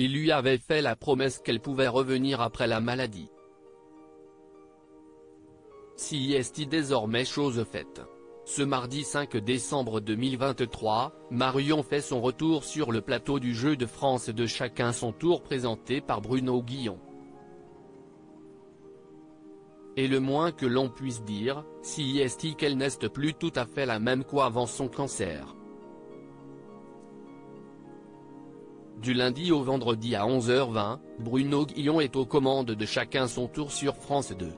Il lui avait fait la promesse qu'elle pouvait revenir après la maladie. Si est désormais chose faite. Ce mardi 5 décembre 2023, Marion fait son retour sur le plateau du Jeu de France de Chacun son tour présenté par Bruno Guillon. Et le moins que l'on puisse dire, si est qu'elle n'est plus tout à fait la même qu'avant son cancer. Du lundi au vendredi à 11h20, Bruno Guillon est aux commandes de Chacun son tour sur France 2.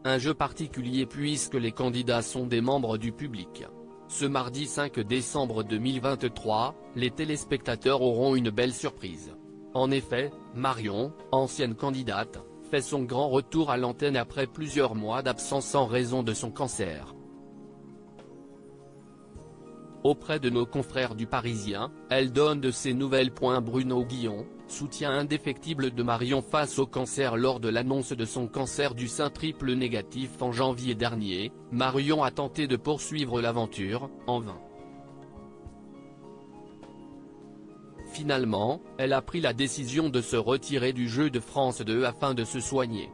Un jeu particulier puisque les candidats sont des membres du public. Ce mardi 5 décembre 2023, les téléspectateurs auront une belle surprise. En effet, Marion, ancienne candidate, fait son grand retour à l'antenne après plusieurs mois d'absence en raison de son cancer. Auprès de nos confrères du Parisien, elle donne de ses nouvelles. Bruno Guillon, soutien indéfectible de Marion face au cancer. Lors de l'annonce de son cancer du sein triple négatif en janvier dernier, Marion a tenté de poursuivre l'aventure, en vain. Finalement, elle a pris la décision de se retirer du Jeu de France 2 afin de se soigner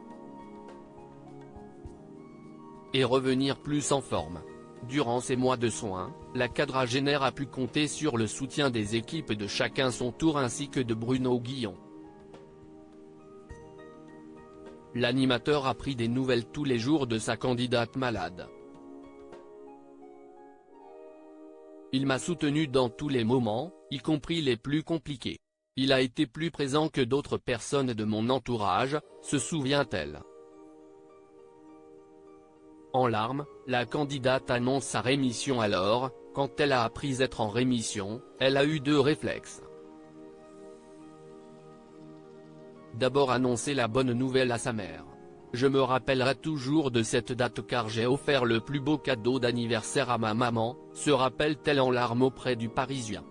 et revenir plus en forme. Durant ces mois de soins, la quadragénaire a pu compter sur le soutien des équipes de Chacun son tour ainsi que de Bruno Guillon. L'animateur a pris des nouvelles tous les jours de sa candidate malade. Il m'a soutenu dans tous les moments, y compris les plus compliqués. Il a été plus présent que d'autres personnes de mon entourage, se souvient-elle. En larmes, la candidate annonce sa rémission. Alors, quand elle a appris être en rémission, elle a eu deux réflexes. D'abord annoncer la bonne nouvelle à sa mère. Je me rappellerai toujours de cette date car j'ai offert le plus beau cadeau d'anniversaire à ma maman, se rappelle-t-elle en larmes auprès du Parisien.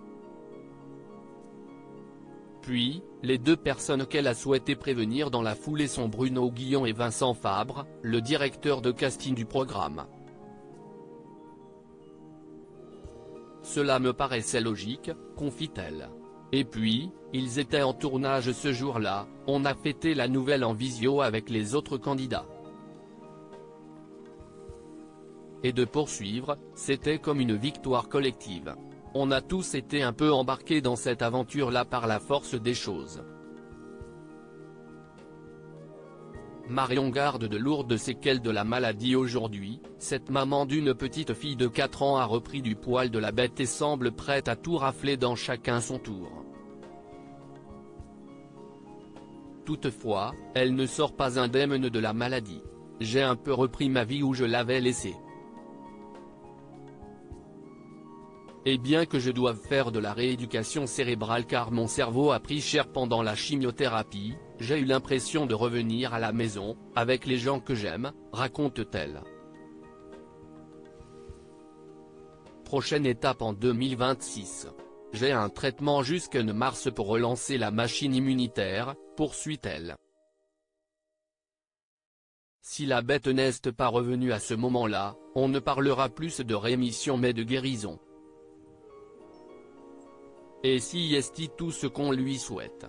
Puis, les deux personnes qu'elle a souhaité prévenir dans la foulée sont Bruno Guillon et Vincent Fabre, le directeur de casting du programme. Cela me paraissait logique, confie-t-elle. Et puis, ils étaient en tournage ce jour-là, on a fêté la nouvelle en visio avec les autres candidats. Et de poursuivre, c'était comme une victoire collective. On a tous été un peu embarqués dans cette aventure-là par la force des choses. Marion garde de lourdes séquelles de la maladie aujourd'hui. Cette maman d'une petite fille de 4 ans a repris du poil de la bête et semble prête à tout rafler dans Chacun son tour. Toutefois, elle ne sort pas indemne de la maladie. J'ai un peu repris ma vie où je l'avais laissée. Et bien que je doive faire de la rééducation cérébrale car mon cerveau a pris cher pendant la chimiothérapie, j'ai eu l'impression de revenir à la maison, avec les gens que j'aime, raconte-t-elle. Prochaine étape en 2026. J'ai un traitement jusqu'en mars pour relancer la machine immunitaire, poursuit-elle. Si la bête n'est pas revenue à ce moment-là, on ne parlera plus de rémission mais de guérison. Et si est tout ce qu'on lui souhaite.